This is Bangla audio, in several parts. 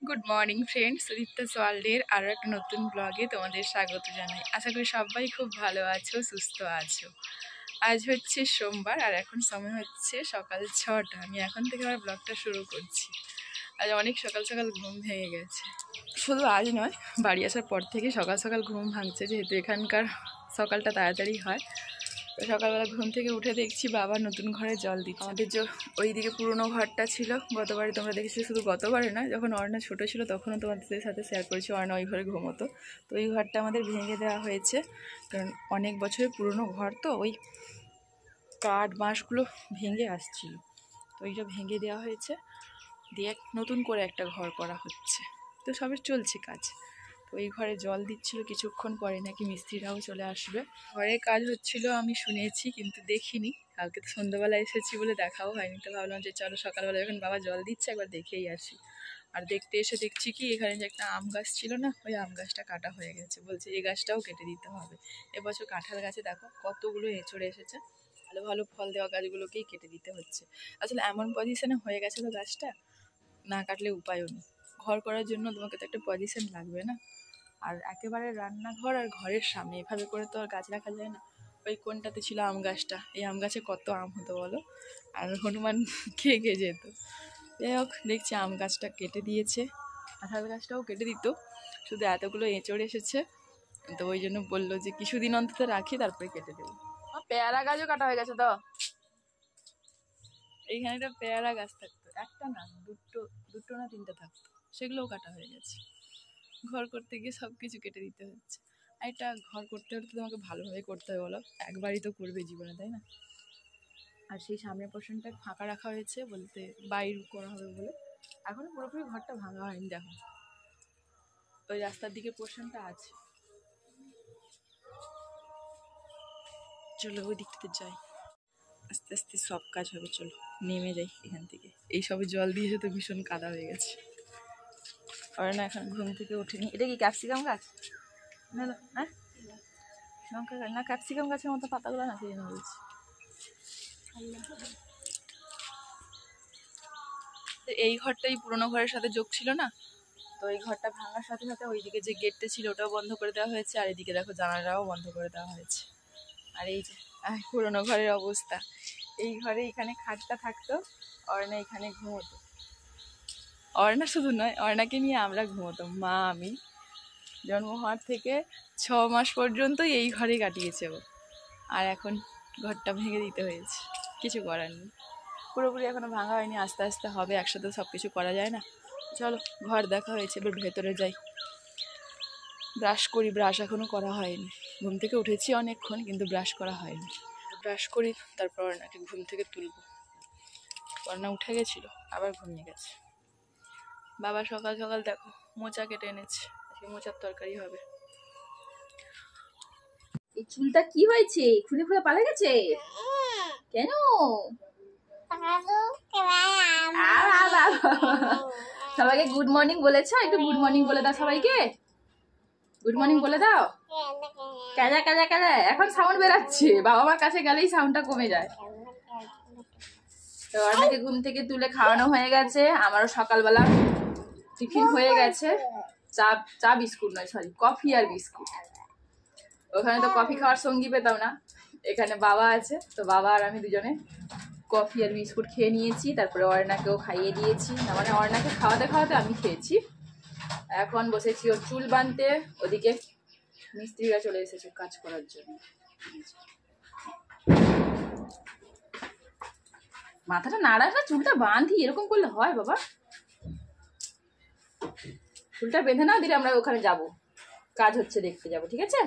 গুড মর্নিং ফ্রেন্ডস, রিত্তা সোয়ালডের আরও একটা নতুন ব্লগে তোমাদের স্বাগত জানাই। আশা করি সবাই খুব ভালো আছো, সুস্থ আছো। আজ হচ্ছে সোমবার আর এখন সময় হচ্ছে সকাল 6টা। আমি এখন থেকে আমার ব্লগটা শুরু করছি। আজ অনেক সকাল সকাল ঘুম ভেঙে গেছে। শুধু আজ নয়, বাড়ি আসার পর থেকে সকাল সকাল ঘুম ভাঙছে, যেহেতু এখানকার সকালটা তাড়াতাড়ি হয়। তো সকালবেলা ঘুম থেকে উঠে দেখছি বাবা নতুন ঘরে জল দিচ্ছে। আমাদের যে ওইদিকে পুরনো ঘরটা ছিল, গতবারে তোমরা দেখেছি, শুধু গতবারে নয়, যখন অর্ণা ছোটো ছিল তখনও তোমাদের সাথে শেয়ার করেছি, অর্ণা ওই ঘরে ঘুমোতো। তো ওই ঘরটা আমাদের ভেঙে দেওয়া হয়েছে, কারণ অনেক বছরের পুরনো ঘর, তো ওই কাঠ বাঁশগুলো ভেঙে আসছিল। তো ওইটা ভেঙে দেওয়া হয়েছে, দিয়ে নতুন করে একটা ঘর করা হচ্ছে। তো সবে চলছে কাজ। তো এই ঘরে জল দিচ্ছিল, কিছুক্ষণ পরে নাকি মিস্ত্রিরাও চলে আসবে। ঘরে কাজ হচ্ছিল আমি শুনেছি, কিন্তু দেখিনি। কালকে তো সন্ধ্যাবেলা এসেছি বলে দেখাও হয়নি। তো ভাবলাম যে চলো সকালবেলা যখন বাবা জল দিচ্ছে একবার দেখেই আসি। আর দেখতে এসে দেখছি কি, এখানে যে একটা আম গাছ ছিল না, ওই আম গাছটা কাটা হয়ে গেছে। বলছে এই গাছটাও কেটে দিতে হবে। এবছর কাঁঠাল গাছে দেখো কতগুলো এঁচড়ে এসেছে। ভালো ভালো ফল দেওয়া গাছগুলোকেই কেটে দিতে হচ্ছে। আসলে এমন পজিশনে হয়ে গেছে তো গাছটা, না কাটলে উপায়ও নেই। ঘর করার জন্য তোমাকে তো একটা পজিশন লাগবে না। আর একেবারে রান্নাঘর আর ঘরের সামনে এভাবে করে তো আর গাছ রাখা যায় না। ওই কোনটাতে ছিল আম গাছটা, এই আম গাছে কত আম হতো বলো, আর হনুমান খেয়ে খেয়ে যেত। যাই হোক, দেখছি আম গাছটা কেটে দিয়েছে, কাঁঠাল গাছটাও কেটে দিত, শুধু এতগুলো এঁচড় এসেছে। তো ওই জন্য বললো যে কিছুদিন অন্তত রাখি, তারপরে কেটে দেবো। পেয়ারা গাছও কাটা হয়ে গেছে। তো এইখানে একটা পেয়ারা গাছ থাকতো, একটা না দুটো, দুটো না তিনটে থাকতো, সেগুলোও কাটা হয়ে গেছে। ঘর করতে গিয়ে সব কিছু কেটে দিতে হচ্ছে। আর এটা ঘর করতে হলে তো তোমাকে ভালোভাবে করতে হবে বলো, একবারই তো করবে জীবনে, তাই না? আর সেই সামনের পোর্শনটা ফাঁকা রাখা হয়েছে, বলতে বাইর করা হবে বলে। এখনো পুরোপুরি ঘরটা ভাঙা হয়নি, দেখো ওই রাস্তার দিকে পোর্শনটা আছে। চলো ওই দিকটাতে যাই, আস্তে আস্তে সব কাজ হবে। চলো নেমে যাই এখান থেকে। এই সবে জল দিয়েছে তো ভীষণ কাদা হয়ে গেছে। আর না এখন ঘুম থেকে ওঠেনি। এটা কি ক্যাপসিকাম গাছ? না না, হ্যাঁ লঙ্কা গাছ না, ক্যাপসিকাম গাছের মতো পাতাগুলো না, সেই জন্য বলছি। এই ঘরটাই পুরোনো ঘরের সাথে যোগ ছিল না, তো এই ঘরটা ভাঙার সাথে সাথে ওইদিকে যে গেটটা ছিল ওটাও বন্ধ করে দেওয়া হয়েছে, আর এদিকে দেখো জানালাও বন্ধ করে দেওয়া হয়েছে। আর এই যে পুরোনো ঘরের অবস্থা। এই ঘরে এখানে খাটটা থাকতো, অর্ণা এখানে ঘুমোতো। অর্ণা শুধু নয়, অর্ণাকে নিয়ে আমরা ঘুমোতাম, মা আমি। জন্ম হওয়ার থেকে 6 মাস পর্যন্তই এই ঘরে কাটিয়েছে ও। আর এখন ঘরটা ভেঙে দিতে হয়েছে, কিছু করার নেই। পুরোপুরি এখনো ভাঙা হয়নি, আস্তে আস্তে হবে, একসাথে সব কিছু করা যায় না। চলো ঘর দেখা হয়েছে, এবার ভেতরে যাই, ব্রাশ করি। ব্রাশ এখনো করা হয়নি, ঘুম থেকে উঠেছি অনেকক্ষণ, কিন্তু ব্রাশ করা হয়নি। ব্রাশ করি, তারপর অর্ণাকে ঘুম থেকে তুলবো। অর্ণা উঠে গেছিল, আবার ঘুমিয়ে গেছে। বাবা সকাল সকাল দেখো মোচা কেটে এনেছে, আজকে মোচার তরকারি হবে। এই চুলটা কি হয়েছে? খুলে খুলে পালা গেছে কেন? সবাইকে গুড মর্নিং বলেছ? একটু গুড মর্নিং বলে দাও সবাইকে। গুড মর্নিং বলে দাও। কাজা কাজা কাজা এখন সাউন্ড বেরাচ্ছে, বাবা মার কাছে গেলেই সাউন্ডটা কমে যায়। তো অর্ণাকে ঘুম থেকে তুলে খাওয়ানো হয়ে গেছে, আমারও সকালবেলা টিফিন হয়ে গেছে। চা চা বিস্কুট নয়, সরি কফি আর বিস্কুট। ওখানে তো কফি খাওয়ার সঙ্গী পেতাম না, এখানে বাবা আছে, তো বাবা আর আমি দুজনে কফি আর বিস্কুট খেয়ে নিয়েছি। তারপরে অর্ণাকেও খাইয়ে দিয়েছি, না মানে অর্ণাকে খাওয়াতে খাওয়াতে আমি খেয়েছি। এখন বসেছি ওর চুল বাঁধতে, ওদিকে মিস্ত্রিরা চলে এসেছে কাজ করার জন্য। মাথাটা নাড়াস না, চুলটা বাঁধি, এরকম করলে হয় বাবা? চুলটা বেঁধে নাও, দিলে আমরা ওখানে যাব, কাজ হচ্ছে দেখতে যাব, ঠিক আছে?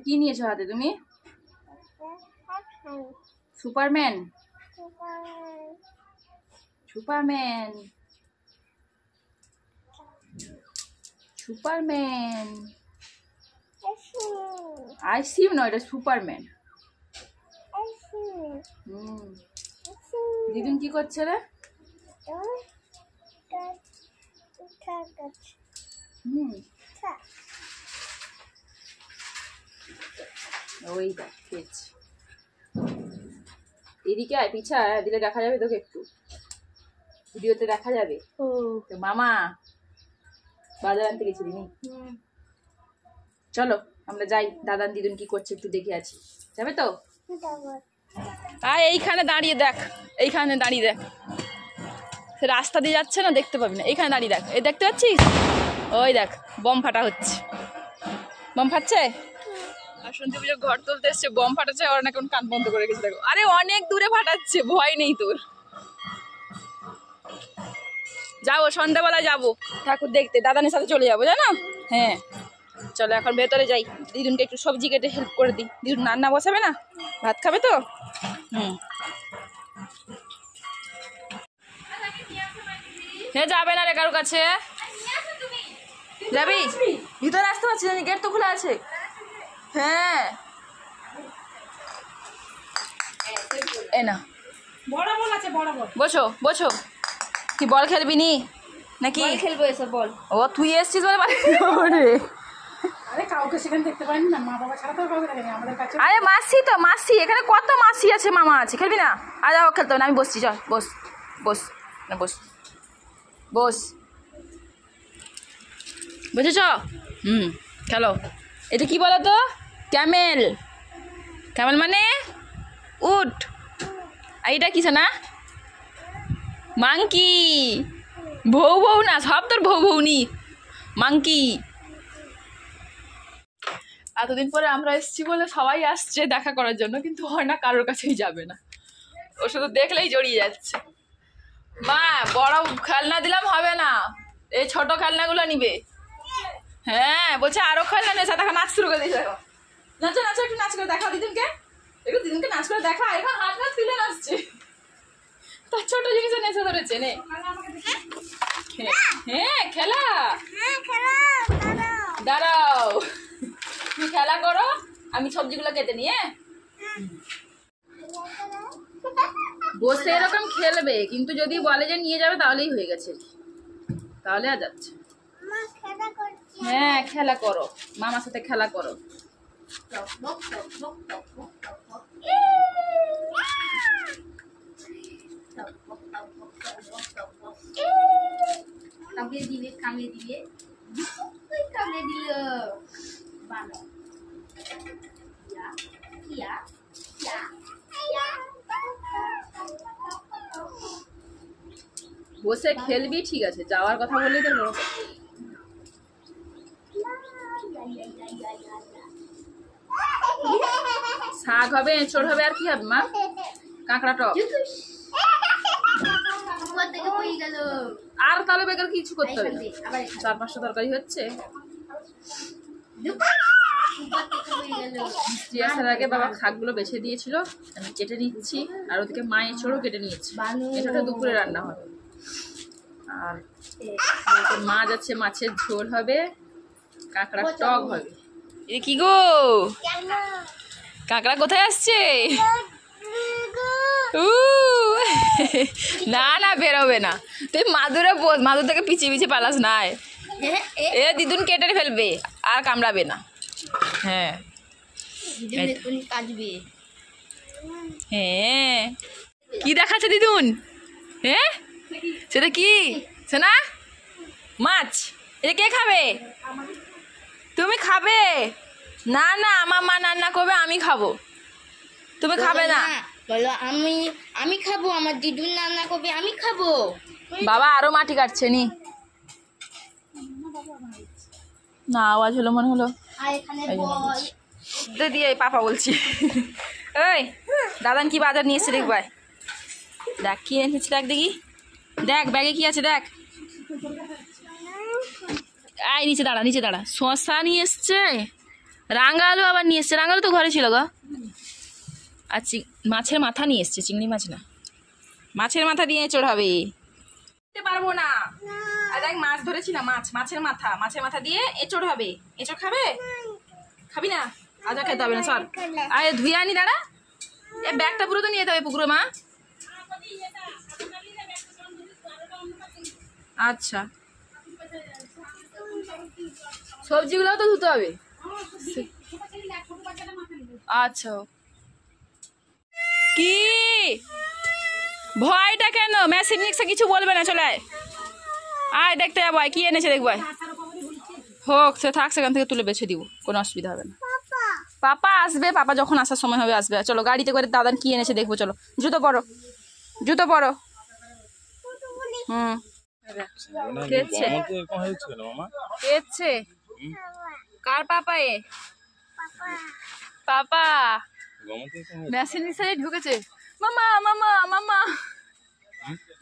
কি নিয়েছো হাতে তুমি? সুপারম্যান? সুপারম্যান সুপারম্যান আইসিইউ নয়, এটা সুপারম্যান। দিদুন কি করছে রে? ওই দেখ খেয়েছি। এদিকে আয়, পিছা দিলে দেখা যাবে তোকে, একটু ভিডিওতে দেখা যাবে। তো মামা বাজার আনতে গেছিলি নি? চলো আমরা যাই, দাদান দিদুন কি করছে একটু দেখে আছি, যাবে তো? আয় এইখানে দাঁড়িয়ে দেখ, এইখানে দাঁড়িয়ে দেখ, রাস্তা দিয়ে যাচ্ছে না দেখতে পাবি না, এইখানে দাঁড়িয়ে দেখ, এই দেখতে পাচ্ছিস? ওই দেখ বম ফাটা হচ্ছে, বম ফাটছে। আর শুনতে পুজো ঘর তুলতে এসছে, বম ফাটাচ্ছে, ওরা না কোন কান বন্ধ করে রেখেছে দেখো। আরে অনেক দূরে ফাটাচ্ছে, ভয় নেই তোর। যাবো সন্ধ্যাবেলা যাবো ঠাকুর দেখতে, দাদানের সাথে চলে যাবো জানো। হ্যাঁ চলো এখন ভেতরে যাই, দিদুনকে একটু সবজি কেটে হেল্প করে দিই, দিদুন রান্না বসাবে না, ভাত খাবে তো। হ্যাঁ যাবে না রে কারো কাছে, যাবি? ভিতরে আসতে পারছি না, গেট তো খোলা আছে। হ্যাঁ এ না বড় বল আছে, বড় বল। বসো বসো, কি বল খেলবি নি নাকি? খেলবো এসব বল। ও তুই এসছিস বলে রে। আরে কাউকে সেখানে দেখতে পাইনি না, মা বাবা ছাড়া তো কাউকে দেখেনি আমাদের কাছে। আরে মাসি তো মাসি, এখানে কত মাসি আছে, মামা আছে, খেলবি না? আর যাও খেলতে হবে না, আমি বসছি, চল বস বস না বস বস, বুঝেছ? খেলো। এটা কি বলো তো? ক্যামেল। ক্যামেল মানে উট। আর এটা কিসে না? মাংকি। ভৌ ভৌ না, সব তোর ভৌ ভৌনি, মাংকি। এতদিন পরে আমরা এসেছি বলে সবাই আসছে দেখা করার জন্য, কিন্তু হয় না কারোর কাছেই যাবে না, ও শুধু দেখলেই জড়িয়ে যাচ্ছে। মা বড় খেলনা দিলাম হবে না, এই ছোট খেলনাগুলো নিবে। হ্যাঁ বলছে আরো খেলনা নেই, এখন নাচ শুরু করে দিয়েছে। দেখো নাচো নাচো, একটু নাচ করে দেখা দিদুনকে, একটু দিদুনকে নাচ করে দেখা, এখন হাত নাচ তুলে নাচছে, তার ছোট জিনিসে নেচে ধরেছে। নে হ্যাঁ খেলা, দাঁড়াও তুমি খেলা করো, আমি সবজিগুলো কেটে নিয়ে বসে এরকম খেলবে, কিন্তু যদি বলে যে নিয়ে যাবে তাহলেই হয়ে গেছে, তাহলে আর যাচ্ছে। হ্যাঁ খেলা করো, মামার সাথে খেলা করো। কামড়ে দিলে, কামড়ে দিলে, কামড়ে দিল। ভালো। ইয়া, ইয়া, ইয়া। বসে খেলবি ঠিক আছে, যাওয়ার কথা বললেই তো বড় কথা। শাক হবে, এঁচড় হবে, আর কি হবে মা? কাঁকড়া টক। আর তাহলে বেকার কিছু করতে হবে না, 4-5টা তরকারি হচ্ছে। মিস্ত্রি আসার আগে বাবা শাকগুলো বেছে দিয়েছিল, আমি কেটে নিচ্ছি, আর ওদিকে মা এঁচড়ও কেটে নিয়েছি, এঁচড়টা দুপুরে রান্না হবে। আর মাছ আছে, মাছের ঝোল হবে, কাঁকড়া টক হবে। এ কি গো, কাঁকড়া কোথায় আসছে? না না বেরোবে না, তুই মাদুরে বস, মাদুর থেকে পিছিয়ে পিছিয়ে পালাস না, এ দিদুন কেটে ফেলবে আর কামড়াবে না। হ্যাঁ কাটবে। হ্যাঁ কি দেখাচ্ছে দিদুন? হ্যাঁ সেটা কি শোনা? মাছ। এটা কে খাবে? তুমি খাবে? না না আমার মা রান্না করবে, আমি খাবো, তুমি খাবে না। বলো আমি খাবো, আমার দিদুন রান্না করবে, আমি খাবো। বাবা আরো মাটি কাটছে নি না, আওয়াজ হলো মনে হলো, আর এখানে দিয়ে পাপা বলছি। ওই দাদান কি বাজার নিয়ে এসছে দেখবাই, দেখ কি এনেছি, দেখ দেখি, দেখ ব্যাগে কি আছে দেখ। আয় নিচে দাঁড়া, নিচে দাঁড়া। শসা নিয়ে এসছে, রাঙা আলু আবার নিয়ে এসছে, রাঙা আলু তো ঘরে ছিল গো। আর মাছের মাথা নিয়ে এসছে, চিংড়ি মাছ না, মাছের মাথা দিয়ে এঁচড় হবে। খেতে পারবো না, আর দেখ মাছ ধরেছি না, মাছের মাথা দিয়ে এঁচড় হবে। এঁচড় খাবে? খাবি না? আজা খেতে হবে না, সর। আরে ধুয়ে আনি, দাঁড়া, এই ব্যাগটা পুরো তো নিয়ে যেতে হবে পুকুরে মা। আচ্ছা সবজিগুলোও তো ধুতে হবে। আচ্ছা কি ভয়টা কেন? মেশিন নিক্সে কিছু বলবে না, চলে আয় দেখতে যাবো, আয় কি এনেছে দেখবো। হোক সে থাক, সেখান থেকে তুলে বেছে দিব, কোনো অসুবিধা হবে না। পাপা আসবে, পাপা যখন আসার সময় হবে আসবে। চলো গাড়িতে করে দাদা কি এনেছে দেখবো। চলো জুতো পরো, জুতো পরো। হুম কেছে কেছে কার পাপা? এ পাপা মেশিন নিক্সারে ঢুকেছে। মামা মামা মামা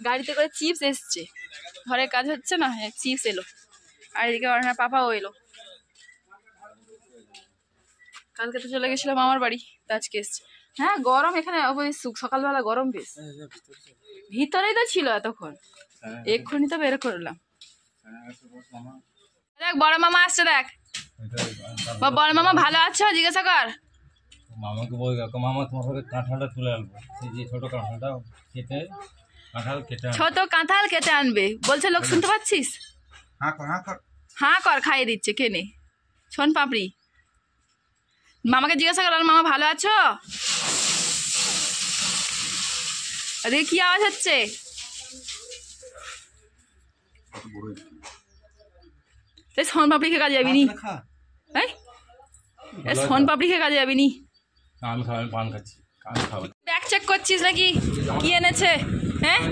গাড়িতে করে চিপস এসছে, ঘরের কাজ হচ্ছে না, চিপস এলো। আর এদিকে অর্ণার পাপাও এলো। কালকে তো চলে গেছিলাম আমার বাড়ি, তো আজকে এসছে। হ্যাঁ গরম এখানে, সকালবেলা গরম বেশ। ভিতরেই তো ছিল এতক্ষণ, এক্ষুনি তো বের করলাম। দেখ বড় মামা আসছে, দেখ বড় মামা ভালো আছো জিজ্ঞাসা কর। মামাকে বল, মামা তোমার কাঁঠালটা তুলে আনবো, এই যে ছোট কাঁঠালটা কেটে, কাঁঠাল কেটে ছোট কাঁঠাল কেটে আনবে বলছে, লোক শুনতে পাচ্ছিস? হ্যাঁ কর, খাইয়ে দিচ্ছে, কে নে শোন পাপড়ি। মামাকে জিজ্ঞাসা কর মামা ভালো আছো। আরে কি আওয়াজ হচ্ছে? সোন পাপড়ি খেয়ে কাজে যাবি নি? সোন পাপড়ি খেয়ে কাজে যাবি নি? আমি খাবো, আমি পান খাচ্ছি, আমি খাবো। ব্যাগ চেক করছিস নাকি? কি এনেছে? হ্যাঁ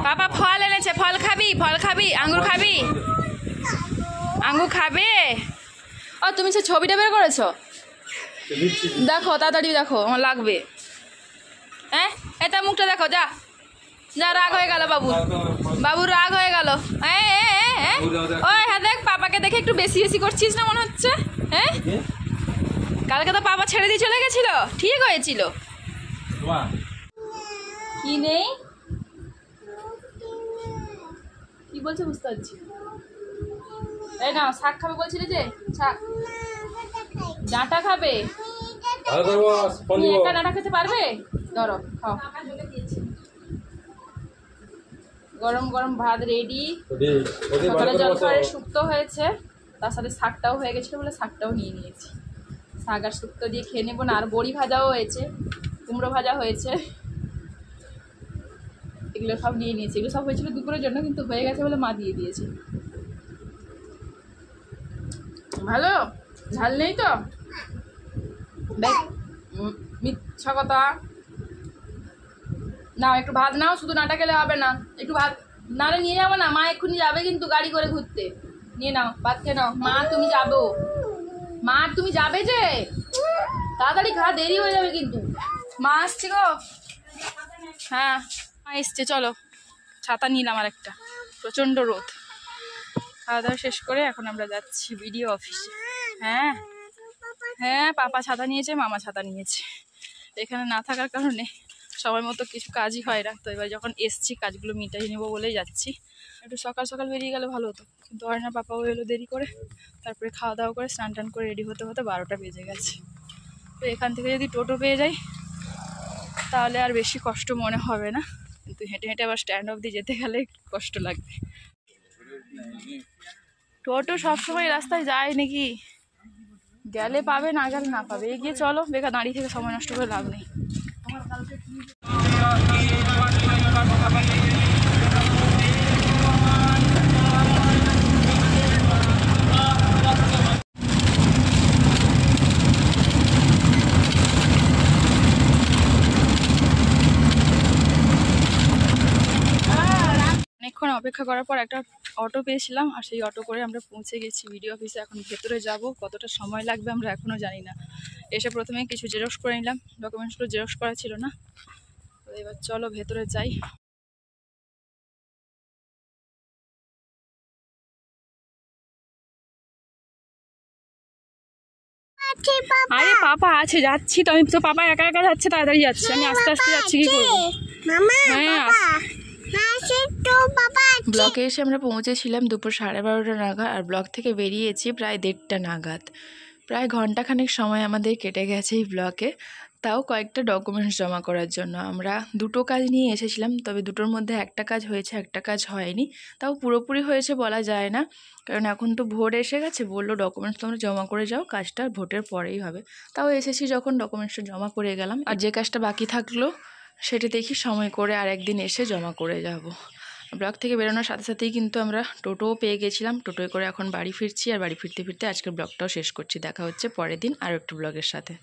পাপা ফল এনেছে, ফল খাবি? ফল খাবি? আঙ্গুর খাবি? আঙ্গুর খাবে? ও তুমি সে ছবিটা বের করেছো, দেখো তাড়াতাড়ি দেখো, আমার লাগবে। হ্যাঁ এটা মুখটা দেখো, যা যা, রাগ হয়ে গেল বাবু, বাবু রাগ হয়ে গেল। ওই হ্যাঁ দেখ, পাপাকে দেখে একটু বেশি বেশি করছিস না মনে হচ্ছে। হ্যাঁ কালকে তো পাপা ছেড়ে দিয়ে চলে গেছিল, ঠিক হয়েছিল। কি নেই কি বলছে বুঝতে পারছি। এই না শাক খাবে বলছিলে যে, শাক ডাঁটা খাবে? তুমি একা ডাঁটা খেতে পারবে? ধরো খাও। গরম গরম ভাত রেডি, সকালে জলখাবারে শুক্তো হয়েছে, তার সাথে শাকটাও হয়ে গেছিলো বলে শাকটাও নিয়ে নিয়েছি। শাক আর শুক্তো দিয়ে খেয়ে নেবো না। আর বড়ি ভাজাও হয়েছে, কুমড়ো ভাজা হয়েছে, এগুলো সব নিয়ে নিয়েছি। এগুলো সব হয়েছিল দুপুরের জন্য, কিন্তু হয়ে গেছে বলে মা দিয়ে দিয়েছে। ভালো ঝাল নেই তো? মিথ্যা কথা। নাও একটু ভাত নাও, শুধু নাটা খেলে হবে না, একটু ভাত নালে নিয়ে যাবো না। মা এক্ষুনি যাবে কিন্তু গাড়ি করে ঘুরতে, নিয়ে নাও ভাত খেয়ে নাও। মা তুমি যাবো, মা তুমি যাবে যে, তাড়াতাড়ি খা, দেরি হয়ে যাবে কিন্তু। মা আসছে গো। হ্যাঁ মা এসছে, চলো। ছাতা নিলাম আর একটা, প্রচণ্ড রোদ। খাওয়া দাওয়া শেষ করে এখন আমরা যাচ্ছি বিডিও অফিসে। হ্যাঁ হ্যাঁ পাপা ছাতা নিয়েছে, মামা ছাতা নিয়েছে। এখানে না থাকার কারণে সময় মতো কিছু কাজই হয় না। তো এবার যখন এসছি কাজগুলো মিটাই নেবো বলেই যাচ্ছি। একটু সকাল সকাল বেরিয়ে গেলে ভালো হতো, কিন্তু অর্ণার পাপাও এলো দেরি করে। তারপরে খাওয়া দাওয়া করে স্নান টান করে রেডি হতে হতে 12টা বেজে গেছে। তো এখান থেকে যদি টোটো পেয়ে যাই তাহলে আর বেশি কষ্ট মনে হবে না, কিন্তু হেঁটে হেঁটে আবার স্ট্যান্ড অবধি যেতে গেলে একটু কষ্ট লাগবে। টোটো সবসময় রাস্তায় যায় নাকি? গেলে পাবে, না গেলে না পাবে। এগিয়ে চলো, বেকার দাঁড়িয়ে থেকে সময় নষ্ট করে লাভ নেই। অনেকক্ষণ অপেক্ষা করার পর একটা অটো পেয়েছিলাম, আর সেই অটো করে আমরা পৌঁছে গেছি বিডিও অফিসে। এখন ভেতরে যাব, কতটা সময় লাগবে আমরা এখনও জানি না। এসে প্রথমে কিছু জেরক্স করে নিলাম, ডকুমেন্টসগুলো জেরক্স করা ছিল না। তো এবার চলো ভেতরে যাই। আরে পাপা আছে, যাচ্ছি তো আমি। তো পাপা একা একা যাচ্ছে, তাড়াতাড়ি যাচ্ছে, আমি আস্তে আস্তে যাচ্ছি। কি করবো? হ্যাঁ ব্লকে এসে আমরা পৌঁছেছিলাম দুপুর 12:30 নাগাদ, আর ব্লক থেকে বেরিয়েছি প্রায় 1:30 নাগাদ। প্রায় ঘন্টাখানেক সময় আমাদের কেটে গেছে এই ব্লকে। তাও কয়েকটা ডকুমেন্টস জমা করার জন্য। আমরা দুটো কাজ নিয়ে এসেছিলাম, তবে দুটোর মধ্যে একটা কাজ হয়েছে, একটা কাজ হয়নি। তাও পুরোপুরি হয়েছে বলা যায় না, কারণ এখন তো ভোট এসে গেছে। বললো ডকুমেন্টস তোমরা জমা করে যাও, কাজটা ভোটের পরেই হবে। তাও এসেছি যখন, ডকুমেন্টসটা জমা করে গেলাম। আর যে কাজটা বাকি থাকলো সেটা দেখি সময় করে আর একদিন এসে জমা করে যাব। ব্লক থেকে বেরোনোর সাথে সাথেই কিন্তু আমরা টোটোও পেয়ে গেছিলাম। টোটোয় করে এখন বাড়ি ফিরছি, আর বাড়ি ফিরতে ফিরতে আজকের ব্লগটাও শেষ করছি। দেখা হচ্ছে পরের দিন আরও একটু ব্লগের সাথে।